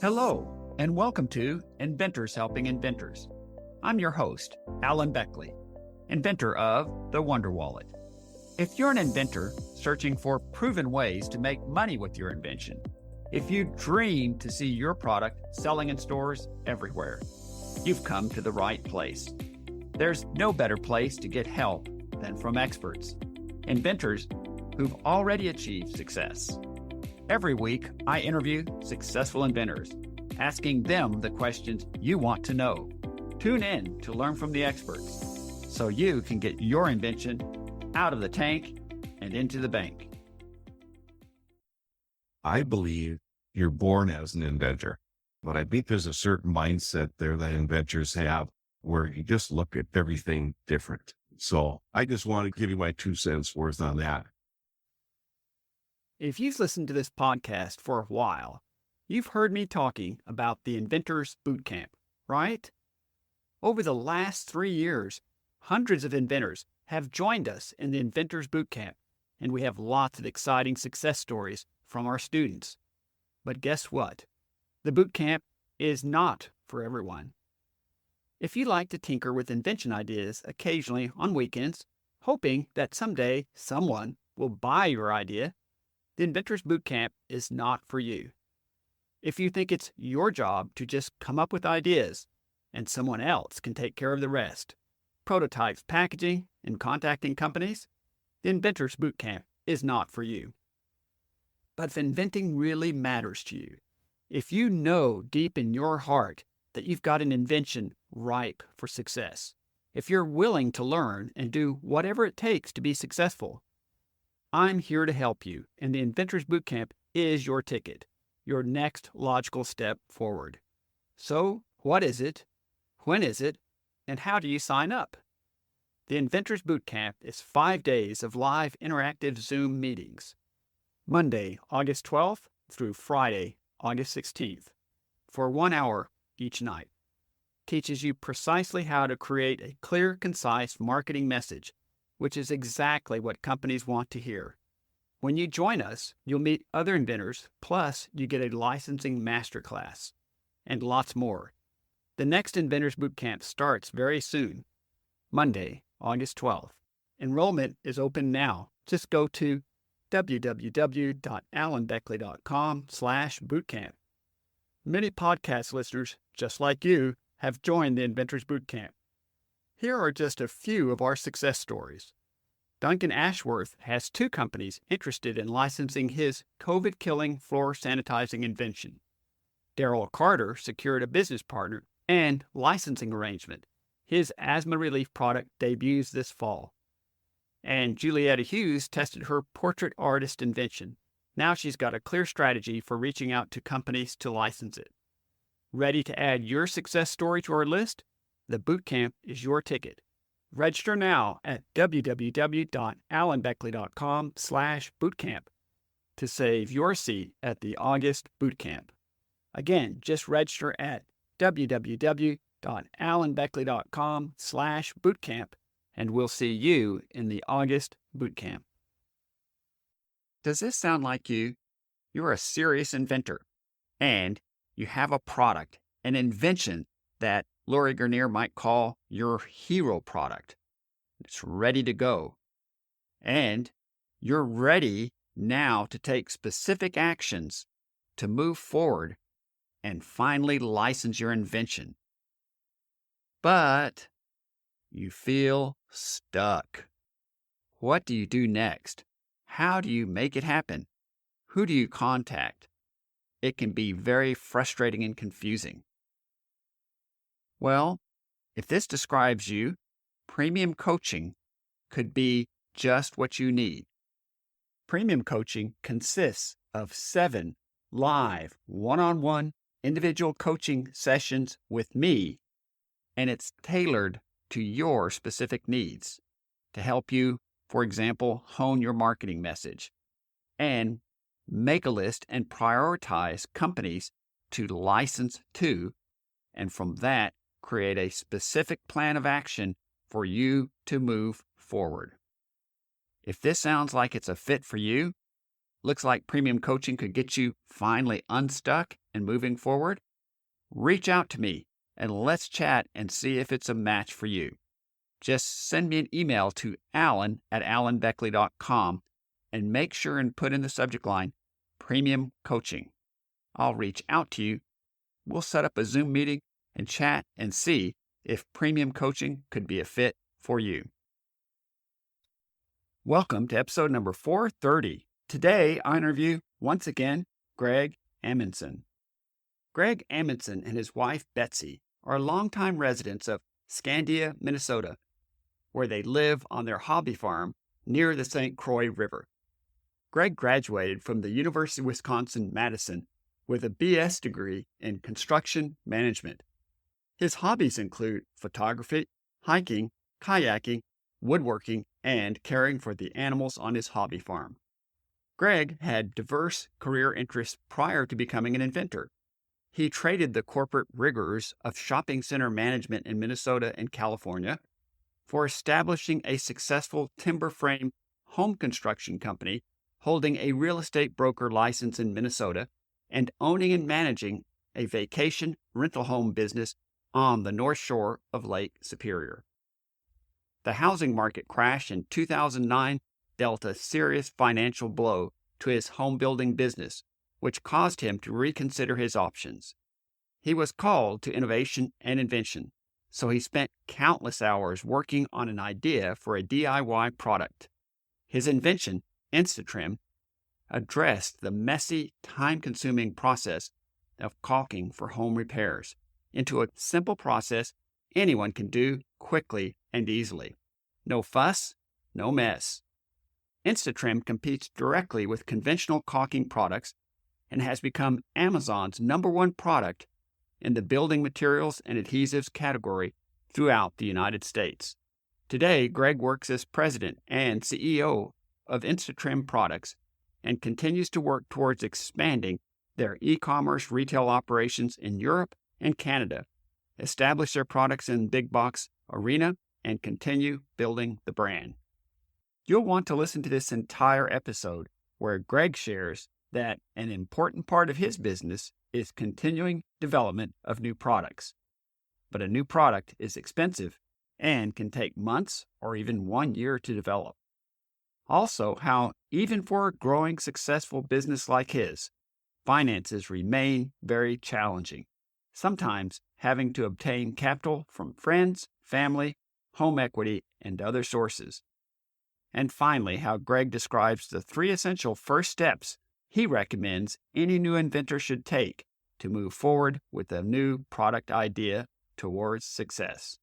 Hello, and welcome to Inventors Helping Inventors. I'm your host, Alan Beckley, inventor of the Wonder Wallet. If you're an inventor searching for proven ways to make money with your invention, if you dream to see your product selling in stores everywhere, you've come to the right place. There's no better place to get help than from experts, inventors who've already achieved success. Every week, I interview successful inventors, asking them the questions you want to know. Tune in to learn from the experts so you can get your invention out of the tank and into the bank. I believe you're born as an inventor, but I think there's a certain mindset there that inventors have where you just look at everything different. So I just want to give you my 2 cents worth on that. If you've listened to this podcast for a while, you've heard me talking about the Inventors Bootcamp, right? Over the last 3 years, hundreds of inventors have joined us in the Inventors Bootcamp, and we have lots of exciting success stories from our students. But guess what? The bootcamp is not for everyone. If you like to tinker with invention ideas occasionally on weekends, hoping that someday someone will buy your idea, the Inventors Bootcamp is not for you. If you think it's your job to just come up with ideas and someone else can take care of the rest, prototypes, packaging, and contacting companies, the Inventors Bootcamp is not for you. But if inventing really matters to you, if you know deep in your heart that you've got an invention ripe for success, if you're willing to learn and do whatever it takes to be successful, I'm here to help you, and the Inventors Bootcamp is your ticket, your next logical step forward. So, what is it? When is it? And how do you sign up? The Inventors Bootcamp is 5 days of live interactive Zoom meetings. Monday, August 12th through Friday, August 16th, for 1 hour each night. Teaches you precisely how to create a clear, concise marketing message, which is exactly what companies want to hear. When you join us, you'll meet other inventors, plus you get a licensing masterclass, and lots more. The next Inventors Bootcamp starts very soon, Monday, August 12th. Enrollment is open now. Just go to www.alanbeckley.com/bootcamp. Many podcast listeners, just like you, have joined the Inventors Bootcamp. Here are just a few of our success stories. Duncan Ashworth has 2 companies interested in licensing his COVID-killing floor sanitizing invention. Daryl Carter secured a business partner and licensing arrangement. His asthma relief product debuts this fall. And Julietta Hughes tested her portrait artist invention. Now she's got a clear strategy for reaching out to companies to license it. Ready to add your success story to our list? The bootcamp is your ticket. Register now at www.alanbeckley.com/bootcamp to save your seat at the August bootcamp. Again, just register at www.alanbeckley.com/bootcamp, and we'll see you in the August bootcamp. Does this sound like you? You're a serious inventor, and you have a product, an invention that Lori Garnier might call your hero product. It's ready to go. And you're ready now to take specific actions to move forward and finally license your invention. But you feel stuck. What do you do next? How do you make it happen? Who do you contact? It can be very frustrating and confusing. Well, if this describes you, premium coaching could be just what you need. Premium coaching consists of 7 live, one-on-one individual coaching sessions with me, and it's tailored to your specific needs to help you, for example, hone your marketing message and make a list and prioritize companies to license to, and from that, create a specific plan of action for you to move forward. If this sounds like it's a fit for you, looks like premium coaching could get you finally unstuck and moving forward? Reach out to me and let's chat and see if it's a match for you. Just send me an email to alan@alanbeckley.com and make sure and put in the subject line Premium Coaching. I'll reach out to you. We'll set up a Zoom meeting and chat and see if premium coaching could be a fit for you. Welcome to episode number 430. Today, I interview, once again, Greg Amundson. Greg Amundson and his wife, Betsy, are longtime residents of Scandia, Minnesota, where they live on their hobby farm near the St. Croix River. Greg graduated from the University of Wisconsin-Madison with a BS degree in construction management. His hobbies include photography, hiking, kayaking, woodworking, and caring for the animals on his hobby farm. Greg had diverse career interests prior to becoming an inventor. He traded the corporate rigors of shopping center management in Minnesota and California for establishing a successful timber frame home construction company holding a real estate broker license in Minnesota and owning and managing a vacation rental home business on the North Shore of Lake Superior. The housing market crash in 2009 dealt a serious financial blow to his home building business, which caused him to reconsider his options. He was called to innovation and invention, so he spent countless hours working on an idea for a DIY product. His invention, InstaTrim, addressed the messy, time-consuming process of caulking for home repairs into a simple process anyone can do quickly and easily. No fuss, no mess. InstaTrim competes directly with conventional caulking products and has become Amazon's #1 product in the building materials and adhesives category throughout the United States. Today, Greg works as president and CEO of InstaTrim Products and continues to work towards expanding their e-commerce retail operations in Europe and Canada, establish their products in big box arena, and continue building the brand. You'll want to listen to this entire episode where Greg shares that an important part of his business is continuing development of new products. But a new product is expensive and can take months or even 1 year to develop. Also, how even for a growing successful business like his, finances remain very challenging, sometimes having to obtain capital from friends, family, home equity, and other sources. And finally, how Greg describes the 3 essential first steps he recommends any new inventor should take to move forward with a new product idea towards success.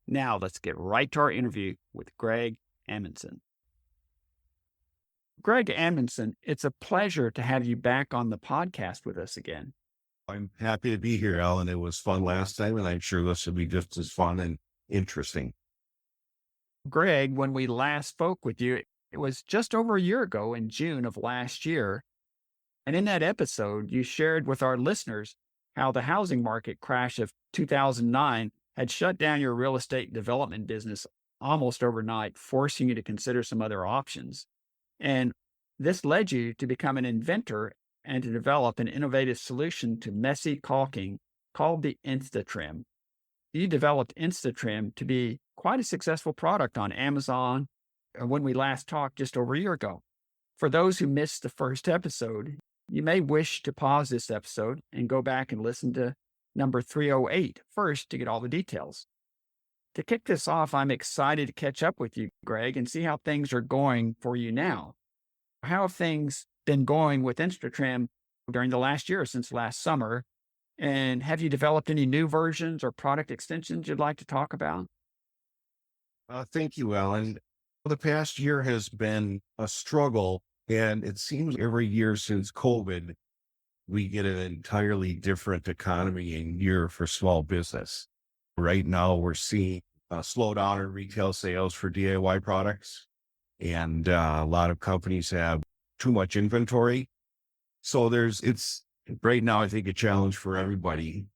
Now let's get right to our interview with Greg Amundson. Greg Amundson, it's a pleasure to have you back on the podcast with us again. I'm happy to be here, Alan. It was fun last time, and I'm sure this will be just as fun and interesting. Greg, when we last spoke with you, it was just over a year ago in June of last year. And in that episode, you shared with our listeners how the housing market crash of 2009 had shut down your real estate development business almost overnight, forcing you to consider some other options. And this led you to become an inventor and to develop an innovative solution to messy caulking called the InstaTrim. You developed InstaTrim to be quite a successful product on Amazon when we last talked just over a year ago. For those who missed the first episode, you may wish to pause this episode and go back and listen to number 308 first to get all the details. To kick this off, I'm excited to catch up with you, Greg, and see how things are going for you now. How have things been going with InstaTrim during the last year since last summer? And have you developed any new versions or product extensions you'd like to talk about? Thank you, Alan. The past year has been a struggle, and it seems every year since COVID, we get an entirely different economy and year for small business. Right now, we're seeing a slowdown in retail sales for DIY products, and a lot of companies have too much inventory. So it's right now, I think, a challenge for everybody,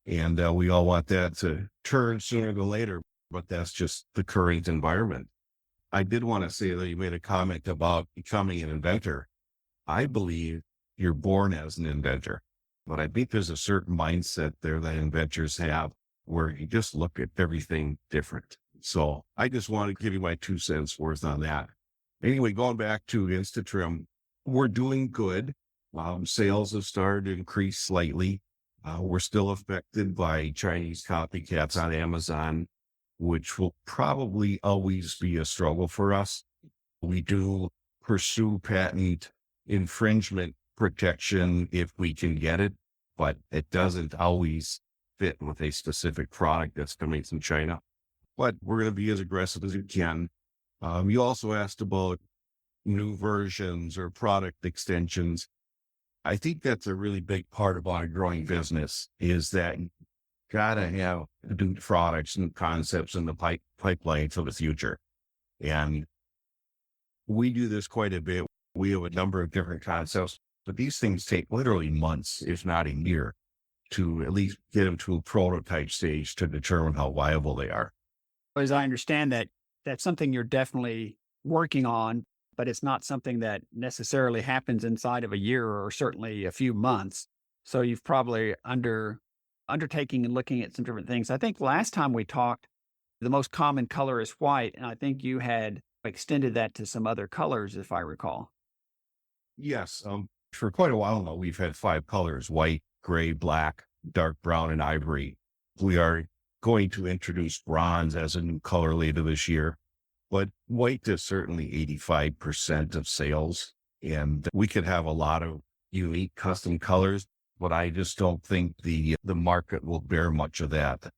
and we all want that to turn sooner than later, but that's just the current environment. I did want to say that you made a comment about becoming an inventor. I believe you're born as an inventor. But I think there's a certain mindset there that inventors have where you just look at everything different. So I just want to give you my 2 cents worth on that. Anyway, going back to InstaTrim, we're doing good. Sales have started to increase slightly. We're still affected by Chinese copycats on Amazon, which will probably always be a struggle for us. We do pursue patent infringement protection if we can get it, but it doesn't always fit with a specific product that's coming from China. But we're going to be as aggressive as we can. You also asked about new versions or product extensions. I think that's a really big part about a growing business is that you gotta have new products and concepts in the pipeline for the future. And we do this quite a bit. We have a number of different concepts, but these things take literally months, if not a year, to at least get them to a prototype stage to determine how viable they are. As I understand that, that's something you're definitely working on, but it's not something that necessarily happens inside of a year or certainly a few months. So you've probably undertaking and looking at some different things. I think last time we talked, the most common color is white, and I think you had extended that to some other colors, if I recall. Yes. For quite a while now, we've had 5 colors: white, gray, black, dark brown, and ivory. We are going to introduce bronze as a new color later this year, but white is certainly 85% of sales. And we could have a lot of unique custom colors, but I just don't think the market will bear much of that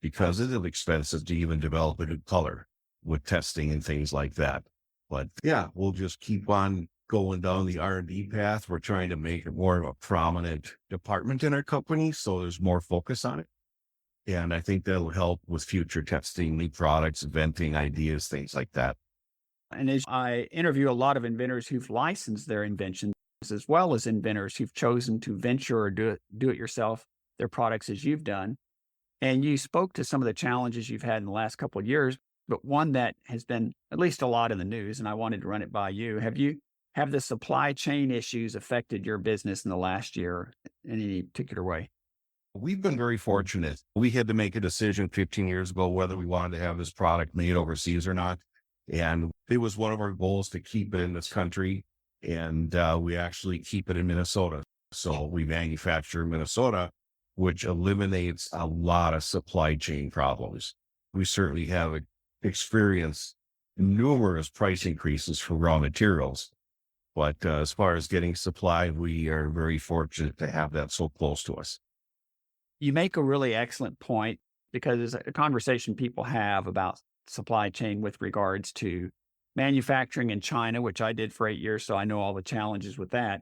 because it is expensive to even develop a new color with testing and things like that. But yeah, we'll just keep on going down the R&D path. We're trying to make it more of a prominent department in our company, so there's more focus on it. And I think that'll help with future testing, new products, inventing ideas, things like that. And as I interview a lot of inventors who've licensed their inventions, as well as inventors who've chosen to venture or do it yourself, their products as you've done. And you spoke to some of the challenges you've had in the last couple of years, but one that has been at least a lot in the news, and I wanted to run it by you. Have the supply chain issues affected your business in the last year in any particular way? We've been very fortunate. We had to make a decision 15 years ago whether we wanted to have this product made overseas or not. And it was one of our goals to keep it in this country. And we actually keep it in Minnesota. So we manufacture in Minnesota, which eliminates a lot of supply chain problems. We certainly have experienced numerous price increases for raw materials. But as far as getting supply, we are very fortunate to have that so close to us. You make a really excellent point because it's a conversation people have about supply chain with regards to manufacturing in China, which I did for 8 years. So I know all the challenges with that.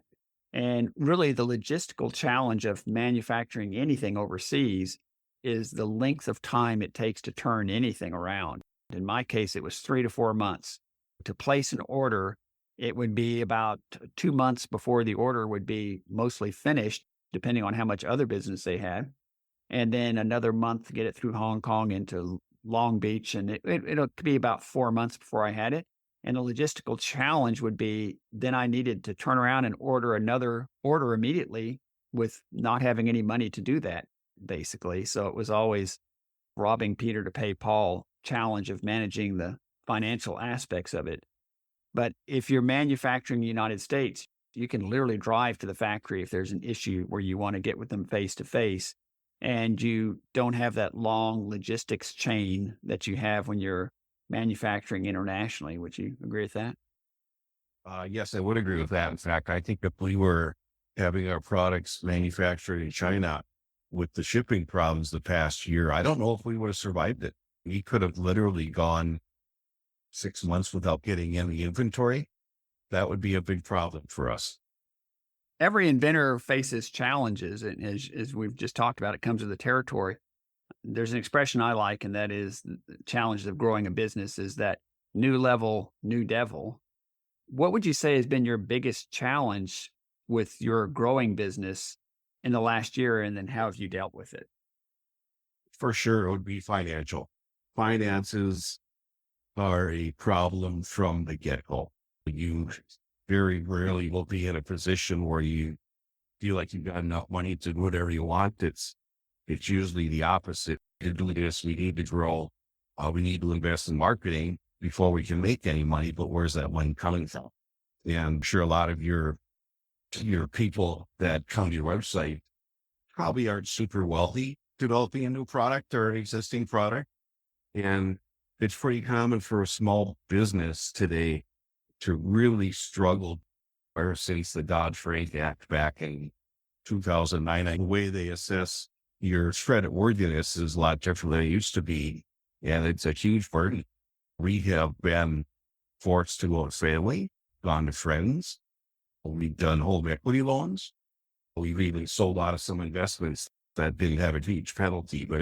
And really, the logistical challenge of manufacturing anything overseas is the length of time it takes to turn anything around. In my case, it was 3 to 4 months. To place an order, it would be about 2 months before the order would be mostly finished, depending on how much other business they had. And then another month to get it through Hong Kong into Long Beach. And it'll be about 4 months before I had it. And the logistical challenge would be then I needed to turn around and order another order immediately with not having any money to do that, basically. So it was always robbing Peter to pay Paul challenge of managing the financial aspects of it. But if you're manufacturing in the United States, you can literally drive to the factory if there's an issue where you want to get with them face to face. And you don't have that long logistics chain that you have when you're manufacturing internationally. Would you agree with that? Yes, I would agree with that. In fact, I think if we were having our products manufactured in China with the shipping problems the past year, I don't know if we would have survived it. We could have literally gone 6 months without getting any inventory. That would be a big problem for us. Every inventor faces challenges. And as we've just talked about, it comes with the territory. There's an expression I like, and that is the challenges of growing a business is that new level, new devil. What would you say has been your biggest challenge with your growing business in the last year? And then how have you dealt with it? For sure, it would be financial. Finances are a problem from the get-go. You very rarely will be in a position where you feel like you've got enough money to do whatever you want. It's usually the opposite. To do this, we need to grow. We need to invest in marketing before we can make any money. But where's that money coming from? And I'm sure a lot of your people that come to your website probably aren't super wealthy developing a new product or an existing product. And it's pretty common for a small business today to really struggle ever since the Dodd-Frank Act back in 2009. And the way they assess your credit worthiness is a lot different than it used to be. And it's a huge burden. We have been forced to go to family, gone to friends. We've done home equity loans. We've even sold out of some investments that didn't have a huge penalty, but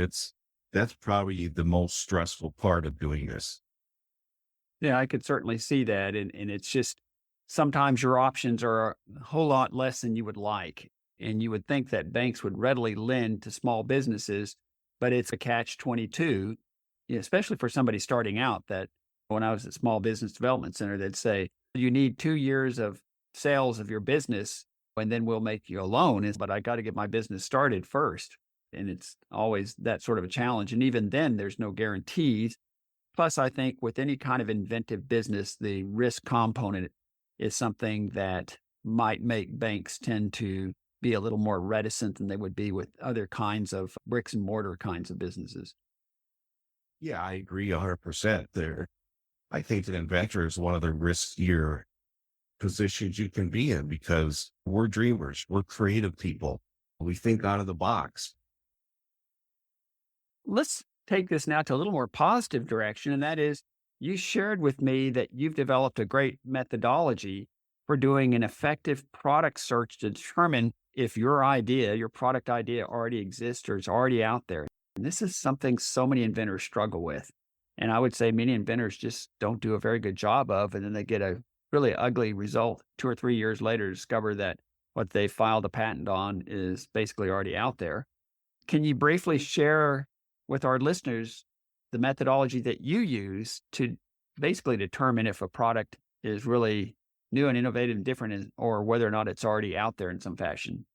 that's probably the most stressful part of doing this. Yeah, I could certainly see that. And it's just sometimes your options are a whole lot less than you would like. And you would think that banks would readily lend to small businesses, but it's a catch 22, especially for somebody starting out. That when I was at Small Business Development Center, they'd say, you need 2 years of sales of your business, and then we'll make you a loan. But I got to get my business started first. And it's always that sort of a challenge. And even then, there's no guarantees. Plus, I think with any kind of inventive business, the risk component is something that might make banks tend to be a little more reticent than they would be with other kinds of bricks and mortar kinds of businesses. Yeah, I agree 100% there. I think that inventor is one of the riskier positions you can be in because we're dreamers, we're creative people. We think out of the box. Let's take this now to a little more positive direction. And that is, you shared with me that you've developed a great methodology for doing an effective product search to determine if your product idea already exists or is already out there. And this is something so many inventors struggle with. And I would say many inventors just don't do a very good job of, and then they get a really ugly result 2 or 3 years later to discover that what they filed a patent on is basically already out there. Can you briefly share with our listeners the methodology that you use to basically determine if a product is really new and innovative and different, or whether or not it's already out there in some fashion?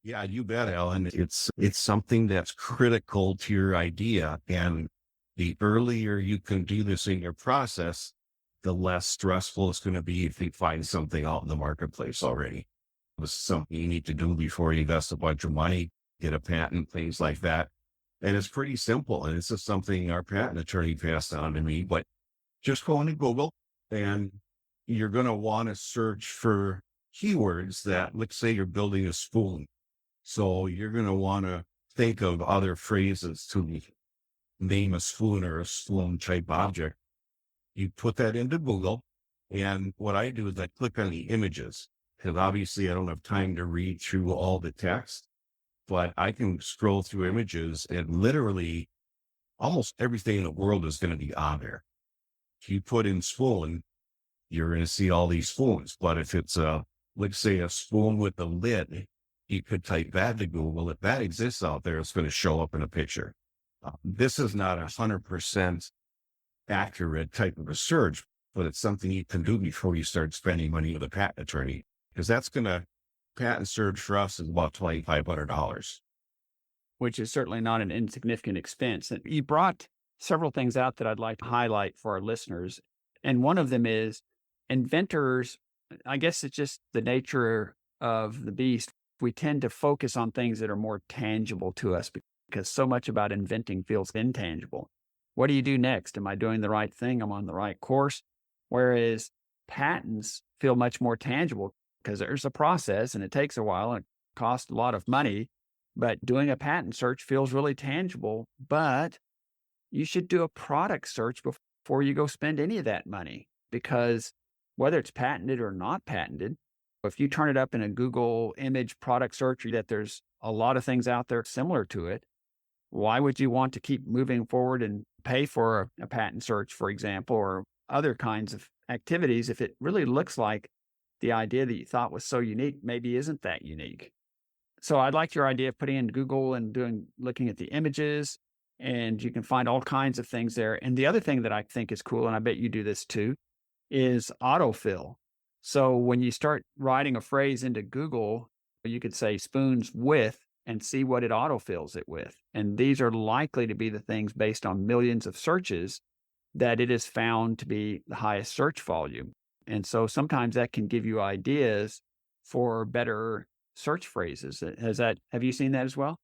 Yeah, you bet, Alan. It's something that's critical to your idea. And the earlier you can do this in your process, the less stressful it's going to be if you find something out in the marketplace already. It's something you need to do before you invest a bunch of money, get a patent, things like that. And it's pretty simple. And it's just something our patent attorney passed on to me. But just go into Google and you're going to want to search for keywords that, let's say you're building a spoon. So you're going to want to think of other phrases to name a spoon or a spoon type object. You put that into Google. And what I do is I click on the images because obviously I don't have time to read through all the text, but I can scroll through images and literally almost everything in the world is going to be on there. If you put in spoon, you're going to see all these spoons. But if it's let's say a spoon with a lid, you could type that to Google. If that exists out there, it's going to show up in a picture. This is not 100% accurate type of a search, but it's something you can do before you start spending money with a patent attorney, because patent search for us is about $2,500. Which is certainly not an insignificant expense. And you brought several things out that I'd like to highlight for our listeners. And one of them is inventors. I guess it's just the nature of the beast. We tend to focus on things that are more tangible to us because so much about inventing feels intangible. What do you do next? Am I doing the right thing? I'm on the right course. Whereas patents feel much more tangible because there's a process and it takes a while and it costs a lot of money. But doing a patent search feels really tangible, but you should do a product search before you go spend any of that money, because whether it's patented or not patented, if you turn it up in a Google image product search, that there's a lot of things out there similar to it, why would you want to keep moving forward and pay for a patent search, for example, or other kinds of activities if it really looks like the idea that you thought was so unique maybe isn't that unique? So I liked your idea of putting in Google and looking at the images, and you can find all kinds of things there. And the other thing that I think is cool, and I bet you do this too, is autofill. So when you start writing a phrase into Google, You could say spoons with and see what it autofills it with. And these are likely to be the things based on millions of searches that it is found to be the highest search volume. And so sometimes that can give you ideas for better search phrases. Have you seen that as well?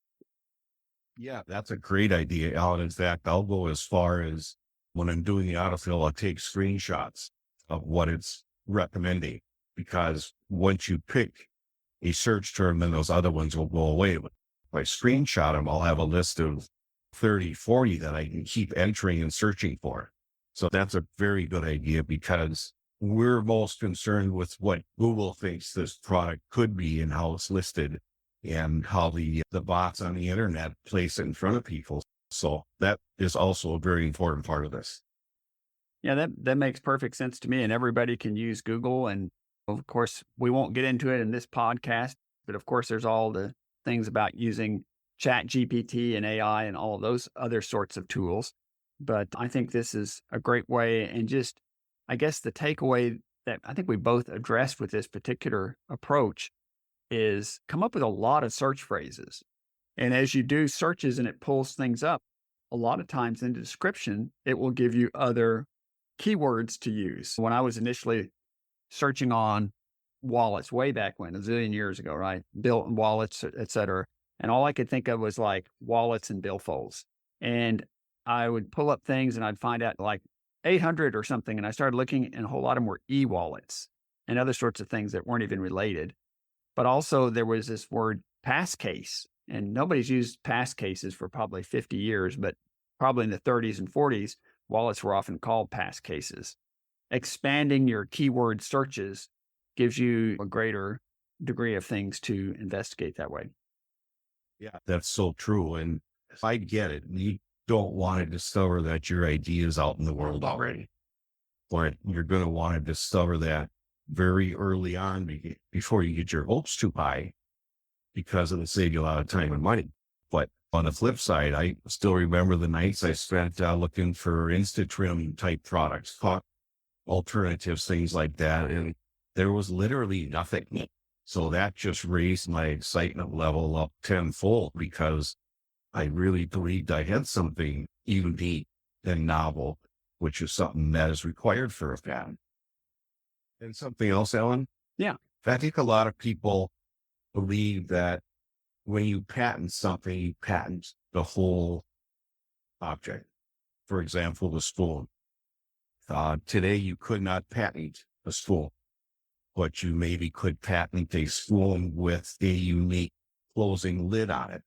Yeah, that's a great idea, Alan. In fact, I'll go as far as when I'm doing the autofill, I'll take screenshots of what it's recommending because once you pick a search term, then those other ones will go away. But if I screenshot them, I'll have a list of 30, 40 that I can keep entering and searching for. So that's a very good idea because we're most concerned with what Google thinks this product could be and how it's listed and how the bots on the internet place it in front of people. So that is also a very important part of this. Yeah, that makes perfect sense to me. And everybody can use Google. And of course, we won't get into it in this podcast, but of course, there's all the things about using Chat GPT and AI and all of those other sorts of tools. But I think this is a great way. And just, I guess the takeaway that I think we both addressed with this particular approach is come up with a lot of search phrases. And as you do searches and it pulls things up, a lot of times in the description, it will give you other keywords to use. When I was initially searching on wallets way back when, a zillion years ago, right? Built wallets, et cetera. And all I could think of was like wallets and billfolds. And I would pull up things and I'd find out like 800 or something. And I started looking and a whole lot of them were e-wallets and other sorts of things that weren't even related. But also there was this word passcase, and nobody's used passcases for probably 50 years, but probably in the 30s and 40s, wallets were often called passcases. Expanding your keyword searches gives you a greater degree of things to investigate that way. Yeah, that's so true. And if I get it, you don't want to discover that your idea is out in the world already, but you're going to want to discover that very early on before you get your hopes too high because it'll save you a lot of time and money. But on the flip side, I still remember the nights I spent looking for InstaTrim type products, caulk alternatives, things like that. And there was literally nothing. So that just raised my excitement level up tenfold because I really believed I had something unique and novel, which is something that is required for a patent. And something else, Ellen? Yeah. I think a lot of people believe that when you patent something, you patent the whole object. For example, the spoon. Today, you could not patent a spoon, but you maybe could patent a spoon with a unique closing lid on it.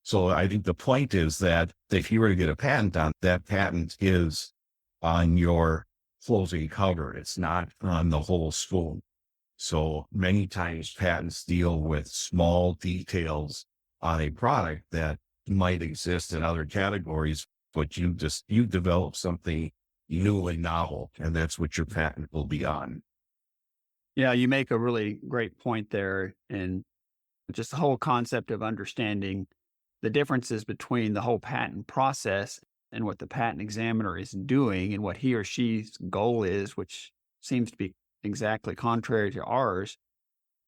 So I think the point is that if you were to get a patent on that patent is on your closing cover. It's not on the whole spoon. So many times patents deal with small details on a product that might exist in other categories, but you develop something new and novel, and that's what your patent will be on. Yeah, you make a really great point there. And just the whole concept of understanding the differences between the whole patent process and what the patent examiner is doing and what he or she's goal is, which seems to be exactly contrary to ours.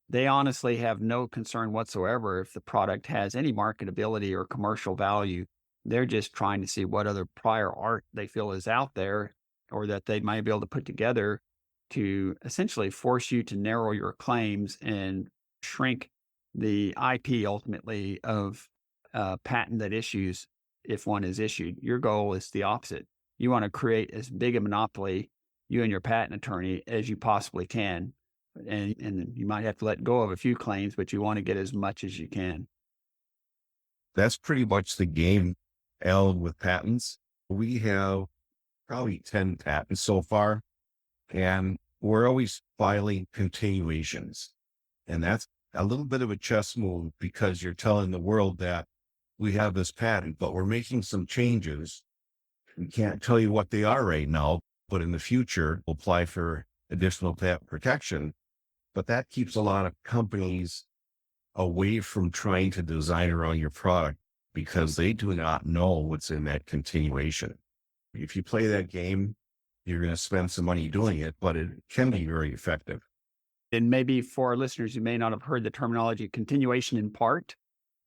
They honestly have no concern whatsoever if the product has any marketability or commercial value. They're just trying to see what other prior art they feel is out there or that they might be able to put together to essentially force you to narrow your claims and shrink the IP ultimately of a patent that issues if one is issued. Your goal is the opposite. You want to create as big a monopoly, you and your patent attorney, as you possibly can. And you might have to let go of a few claims, but you want to get as much as you can. That's pretty much the game, Alan, with patents. We have probably 10 patents so far, and we're always filing continuations. And that's a little bit of a chess move because you're telling the world that we have this patent, but we're making some changes. We can't tell you what they are right now, but in the future, we'll apply for additional patent protection. But that keeps a lot of companies away from trying to design around your product because they do not know what's in that continuation. If you play that game, you're going to spend some money doing it, but it can be very effective. And maybe for our listeners who may not have heard the terminology continuation in part,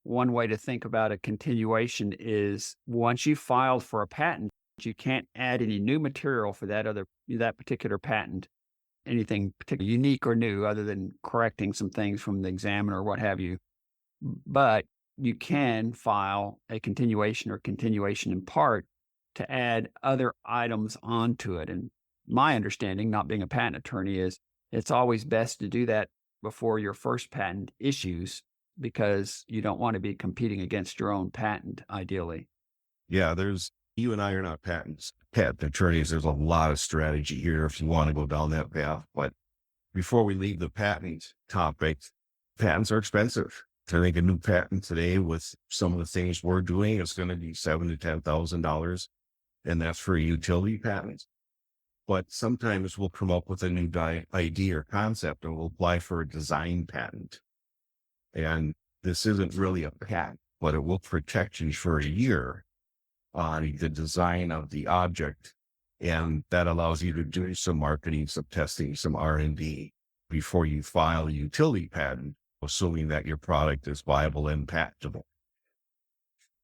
one way to think about a continuation is once you filed for a patent, you can't add any new material for that particular patent, anything particularly unique or new other than correcting some things from the examiner or what have you. But you can file a continuation or continuation in part to add other items onto it. And my understanding, not being a patent attorney, is it's always best to do that before your first patent issues because you don't want to be competing against your own patent, ideally. Yeah, you and I are not patent attorneys. There's a lot of strategy here if you want to go down that path. But before we leave the patent topic, patents are expensive. To make a new patent today with some of the things we're doing, it's going to be $7,000 to $10,000, and that's for a utility patent. But sometimes we'll come up with a new idea or concept, and we'll apply for a design patent. And this isn't really a patent, but it will protect you for a year on the design of the object, and that allows you to do some marketing, some testing, some R&D before you file a utility patent, assuming that your product is viable and patentable.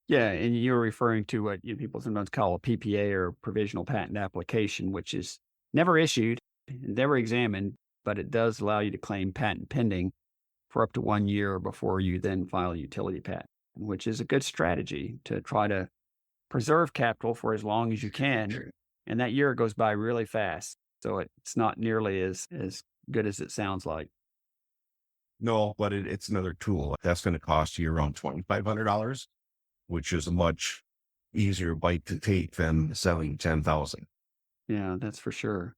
Yeah, and you're referring to what people sometimes call a PPA or provisional patent application, which is never issued, never examined, but it does allow you to claim patent pending for up to 1 year before you then file a utility patent, which is a good strategy to try to preserve capital for as long as you can. And that year goes by really fast. So it's not nearly as good as it sounds like. No, but it's another tool. That's going to cost you around $2,500, which is a much easier bite to take than selling 10,000. Yeah, that's for sure.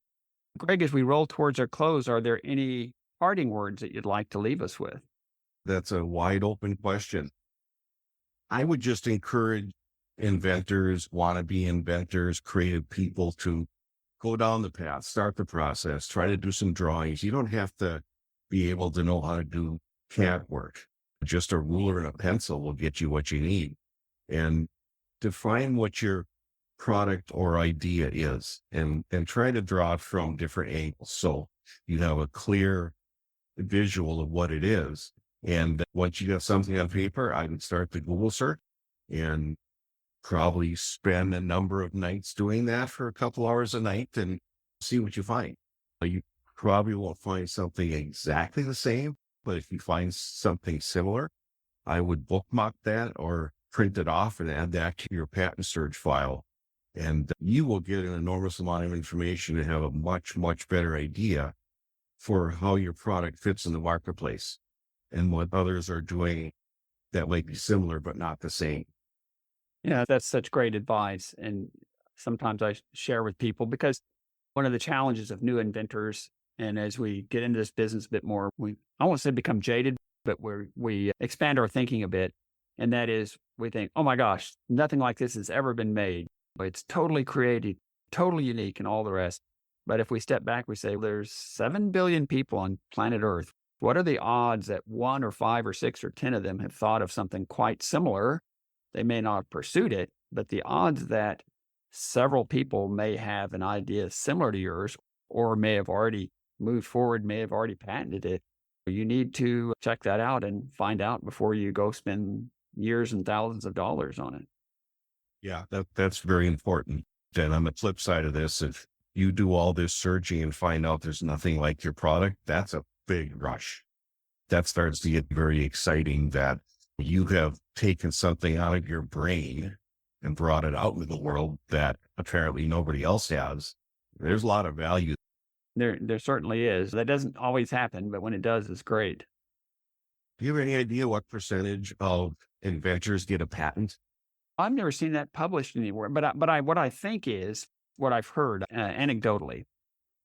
Greg, as we roll towards our close, are there any parting words that you'd like to leave us with? That's a wide open question. I would just encourage inventors, wannabe inventors, creative people to go down the path, start the process, try to do some drawings. You don't have to be able to know how to do CAD work. Just a ruler and a pencil will get you what you need. And define what your product or idea is and try to draw it from different angles. So you have a clear visual of what it is. And once you have something on paper, I would start the Google search and probably spend a number of nights doing that for a couple hours a night and see what you find. You probably won't find something exactly the same, but if you find something similar, I would bookmark that or print it off and add that to your patent search file. And you will get an enormous amount of information and have a much, much better idea for how your product fits in the marketplace and what others are doing that might be similar, but not the same. Yeah, that's such great advice. And sometimes I share with people because one of the challenges of new inventors, and as we get into this business a bit more, I won't say become jaded, but we expand our thinking a bit. And that is, we think, oh my gosh, nothing like this has ever been made. It's totally creative, totally unique, and all the rest. But if we step back, we say, there's 7 billion people on planet Earth. What are the odds that 1 or 5 or 6 or 10 of them have thought of something quite similar? They may not have pursued it, but the odds that several people may have an idea similar to yours or may have already moved forward, may have already patented it, you need to check that out and find out before you go spend years and thousands of dollars on it. Yeah, that's very important. And on the flip side of this, if you do all this searching and find out there's nothing like your product, that's a big rush. That starts to get very exciting that you have taken something out of your brain and brought it out into the world that apparently nobody else has. There's a lot of value. There certainly is. That doesn't always happen, but when it does, it's great. Do you have any idea what percentage of inventors get a patent? I've never seen that published anywhere, but what I think is what I've heard anecdotally,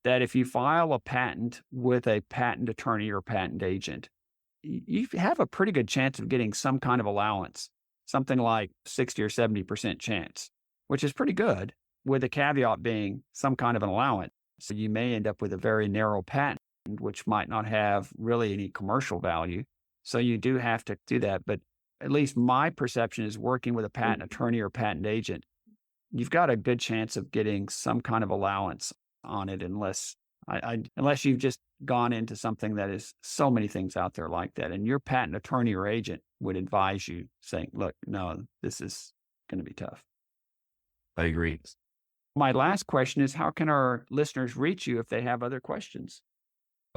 that if you file a patent with a patent attorney or patent agent, you have a pretty good chance of getting some kind of allowance, something like 60 or 70% chance, which is pretty good, with the caveat being some kind of an allowance. So you may end up with a very narrow patent, which might not have really any commercial value. So you do have to do that. But at least my perception is working with a patent attorney or patent agent, you've got a good chance of getting some kind of allowance on it unless Unless you've just gone into something that is so many things out there like that. And your patent attorney or agent would advise you saying, look, no, this is going to be tough. I agree. My last question is, how can our listeners reach you if they have other questions?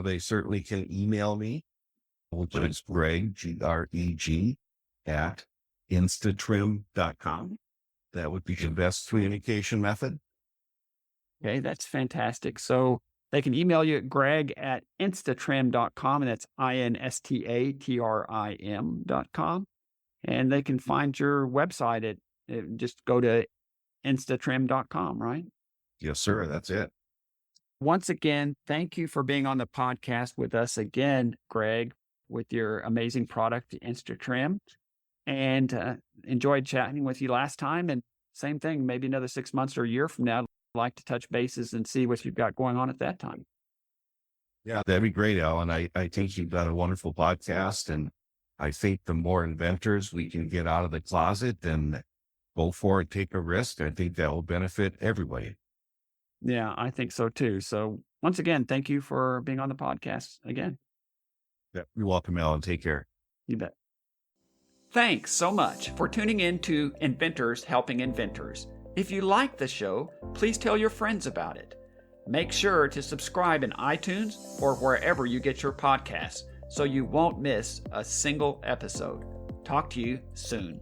They certainly can email me, which is Greg, Greg, at InstaTrim.com. That would be the best communication method. Okay, that's fantastic. So they can email you at Greg at instatrim.com, and that's InstaTrim.com. And they can find your website just go to instatrim.com, right? Yes, sir. That's it. Once again, thank you for being on the podcast with us again, Greg, with your amazing product, the InstaTrim. And enjoyed chatting with you last time. And same thing, maybe another 6 months or a year from now, I'd like to touch bases and see what you've got going on at that time. Yeah, that'd be great, Alan. I think you've got a wonderful podcast. And I think the more inventors we can get out of the closet and go for it, take a risk, I think that will benefit everybody. Yeah, I think so too. So once again, thank you for being on the podcast again. Yeah, you're welcome, Alan. Take care. You bet. Thanks so much for tuning in to Inventors Helping Inventors. If you like the show, please tell your friends about it. Make sure to subscribe in iTunes or wherever you get your podcasts so you won't miss a single episode. Talk to you soon.